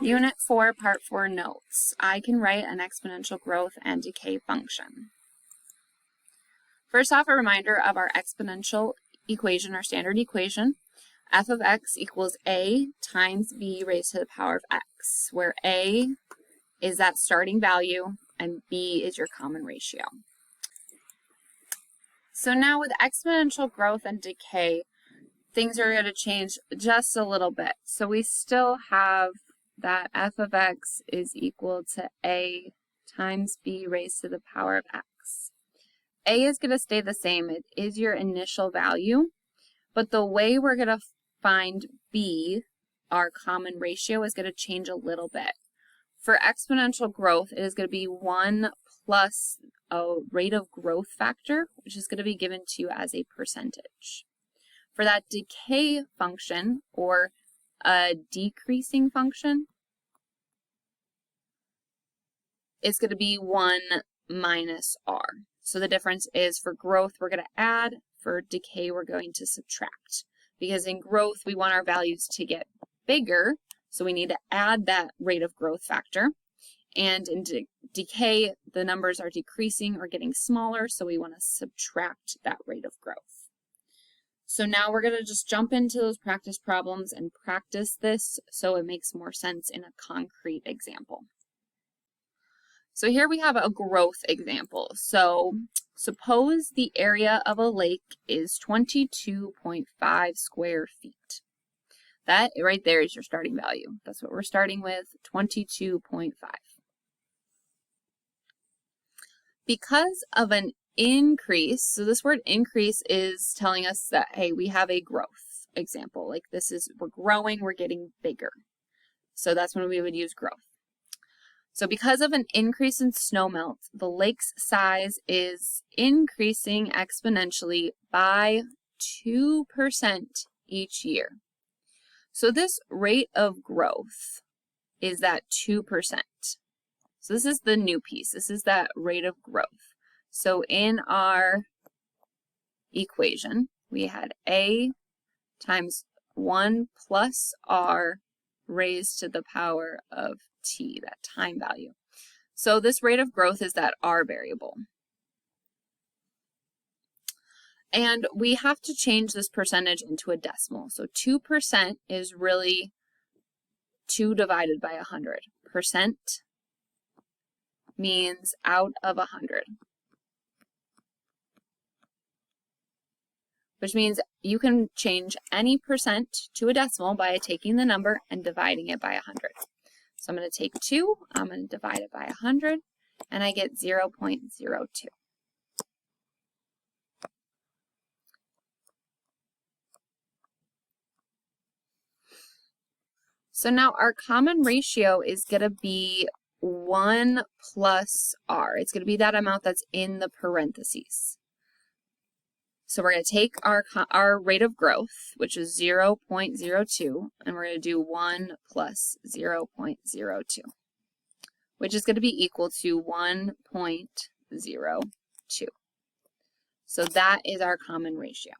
Unit 4, Part 4 notes. I can write an exponential growth and decay function. First off, a reminder of our exponential equation, our standard equation. F of x equals a times b raised to the power of x, where a is that starting value and b is your common ratio. So now with exponential growth and decay, things are going to change just a little bit. So we still have that f of x is equal to a times b raised to the power of x. A is going to stay the same. It is your initial value, but the way we're going to find b, our common ratio, is going to change a little bit. For exponential growth, it is going to be 1 plus a rate of growth factor, which is going to be given to you as a percentage. For that decay function, or a decreasing function, it's going to be 1 minus r. So the difference is for growth, we're going to add. For decay, we're going to subtract. Because in growth, we want our values to get bigger, so we need to add that rate of growth factor. And in decay, the numbers are decreasing or getting smaller, so we want to subtract that rate of growth. So now we're going to just jump into those practice problems and practice this so it makes more sense in a concrete example. So here we have a growth example. So suppose the area of a lake is 22.5 square feet. That right there is your starting value. That's what we're starting with, 22.5. Because of an increase, so this word increase is telling us that, hey, we have a growth example. Like this is, we're growing, we're getting bigger. So that's when we would use growth. So because of an increase in snowmelt, the lake's size is increasing exponentially by 2% each year. So this rate of growth is that 2%. So this is the new piece. This is that rate of growth. So in our equation, we had a times 1 plus r raised to the power of t, that time value. So this rate of growth is that r variable. And we have to change this percentage into a decimal. So 2% is really 2 divided by 100. Percent means out of 100. Which means you can change any percent to a decimal by taking the number and dividing it by 100. So I'm going to take 2, I'm going to divide it by 100, and I get 0.02. So now our common ratio is going to be 1 plus r. It's going to be that amount that's in the parentheses. So we're going to take our rate of growth, which is 0.02, and we're going to do 1 plus 0.02, which is going to be equal to 1.02. So that is our common ratio.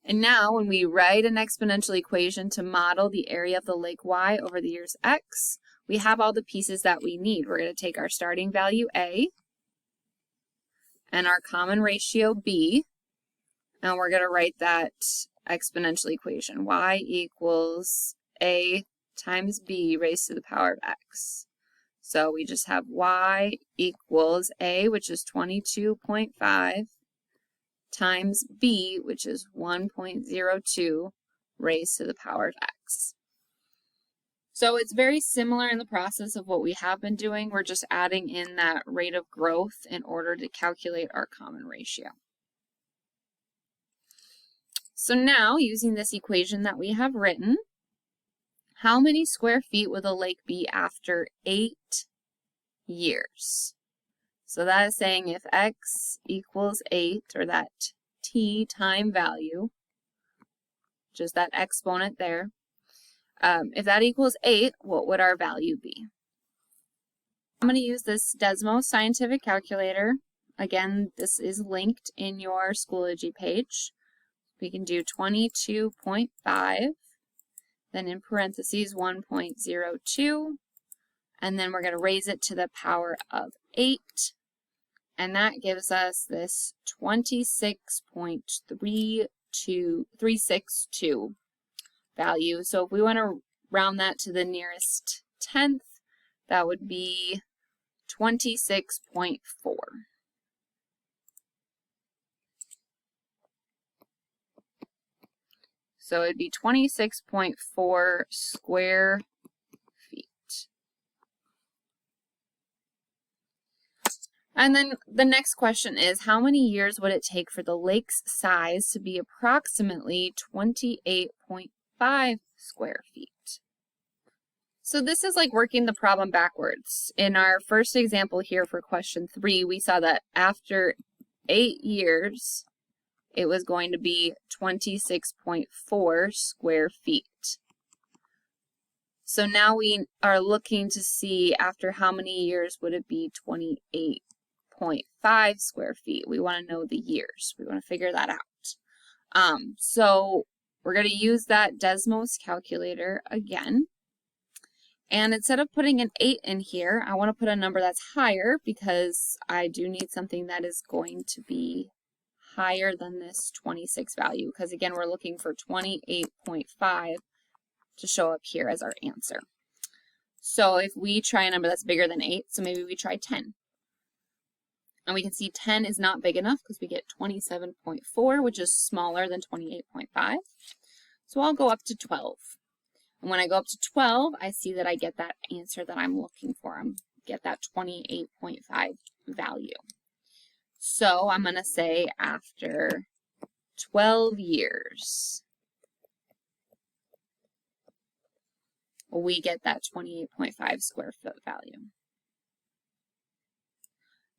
And now when we write an exponential equation to model the area of the lake y over the years x, we have all the pieces that we need. We're going to take our starting value a, and our common ratio b, and we're going to write that exponential equation. Y equals a times b raised to the power of x. So we just have y equals a, which is 22.5, times b, which is 1.02, raised to the power of x. So it's very similar in the process of what we have been doing. We're just adding in that rate of growth in order to calculate our common ratio. So now, using this equation that we have written, how many square feet will the lake be after 8 years? So that is saying if x equals 8, or that t time value, just that exponent there, if that equals 8, what would our value be? I'm going to use this Desmos scientific calculator. Again, this is linked in your Schoology page. We can do 22.5 then in parentheses 1.02, and then we're going to raise it to the power of 8, and that gives us this 26.362 value. So if we want to round that to the nearest tenth, that would be 26.4. So it'd be 26.4 square feet. And then the next question is, how many years would it take for the lake's size to be approximately 28.5 square feet? So this is like working the problem backwards. In our first example here for question 3, we saw that after 8 years, it was going to be 26.4 square feet. So now we are looking to see after how many years would it be 28.5 square feet. We want to know the years. We want to figure that out. So we're going to use that Desmos calculator again. And instead of putting an 8 in here, I want to put a number that's higher because I do need something that is going to be higher than this 26 value, because again, we're looking for 28.5 to show up here as our answer. So if we try a number that's bigger than 8, so maybe we try 10. And we can see 10 is not big enough because we get 27.4, which is smaller than 28.5. So I'll go up to 12. And when I go up to 12, I see that I get that answer that I'm looking for. I get that 28.5 value. So I'm going to say after 12 years, we get that 28.5 square foot value.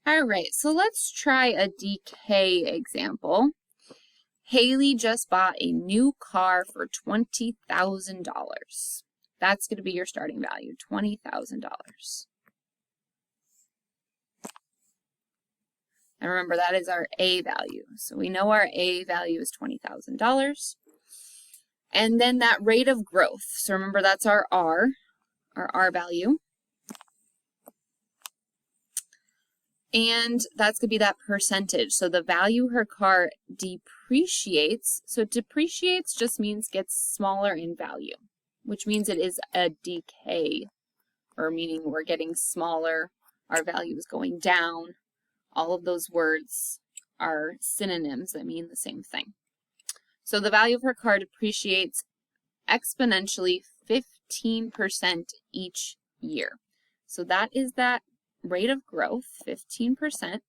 All right, so let's try a decay example. Haley just bought a new car for $20,000. That's going to be your starting value, $20,000. And remember, that is our A value. So we know our A value is $20,000. And then that rate of growth. So remember, that's our R value. And that's going to be that percentage. So the value her car depreciates. So depreciates just means gets smaller in value, which means it is a decay, or meaning we're getting smaller, our value is going down. All of those words are synonyms that mean the same thing. So the value of her car depreciates exponentially 15% each year. So that is that rate of growth, 15%.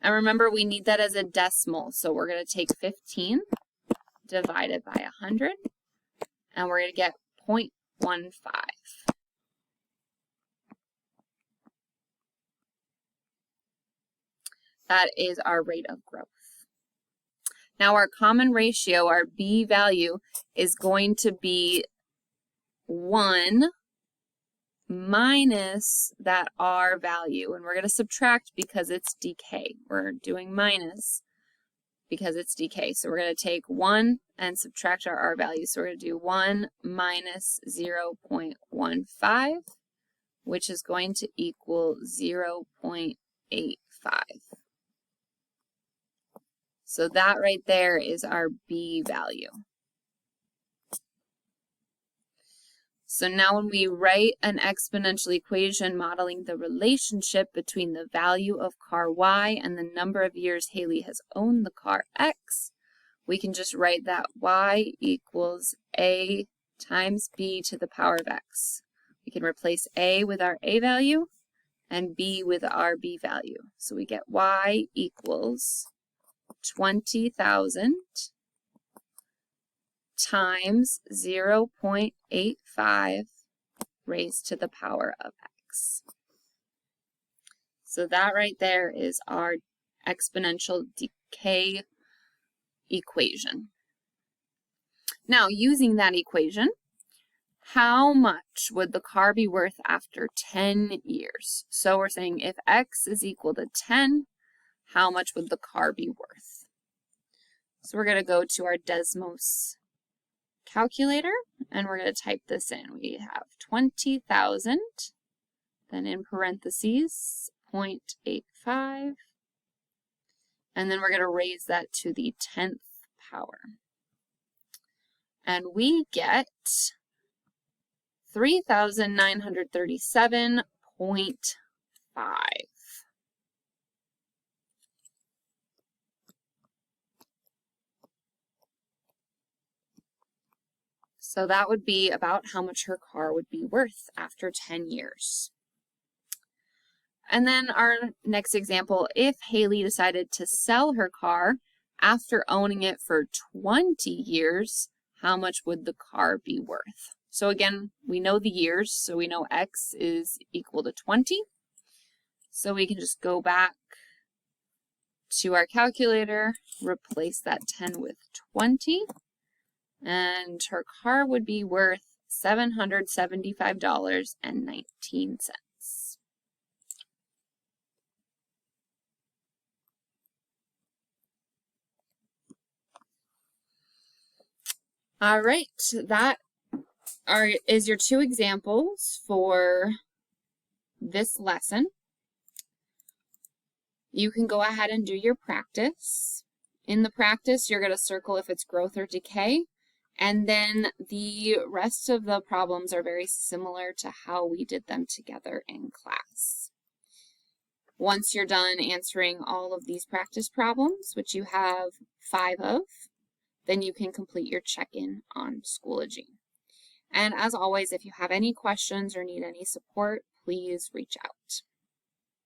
And remember, we need that as a decimal. So we're going to take 15 divided by 100, and we're going to get 0.15. That is our rate of growth. Now our common ratio, our B value, is going to be 1 minus that R value. And we're going to subtract because it's decay. We're doing minus because it's decay. So we're going to take 1 and subtract our R value. So we're going to do 1 minus 0.15, which is going to equal 0.85. So that right there is our B value. So now when we write an exponential equation modeling the relationship between the value of car Y and the number of years Haley has owned the car X, we can just write that Y equals A times B to the power of X. We can replace A with our A value and B with our B value. So we get Y equals 20,000 times 0.85 raised to the power of X. So that right there is our exponential decay equation. Now, using that equation, how much would the car be worth after 10 years? So we're saying if X is equal to 10, how much would the car be worth? So we're going to go to our Desmos calculator and we're going to type this in. We have 20,000, then in parentheses, 0.85, and then we're going to raise that to the 10th power. And we get 3,937.5. So that would be about how much her car would be worth after 10 years. And then our next example, if Haley decided to sell her car after owning it for 20 years, how much would the car be worth? So again, we know the years, so we know X is equal to 20. So we can just go back to our calculator, replace that 10 with 20, and her car would be worth $775.19. All right, that is your two examples for this lesson. You can go ahead and do your practice. In the practice, you're going to circle if it's growth or decay, and then the rest of the problems are very similar to how we did them together in class. Once you're done answering all of these practice problems, which you have 5 of, then you can complete your check-in on Schoology. And as always, if you have any questions or need any support, please reach out.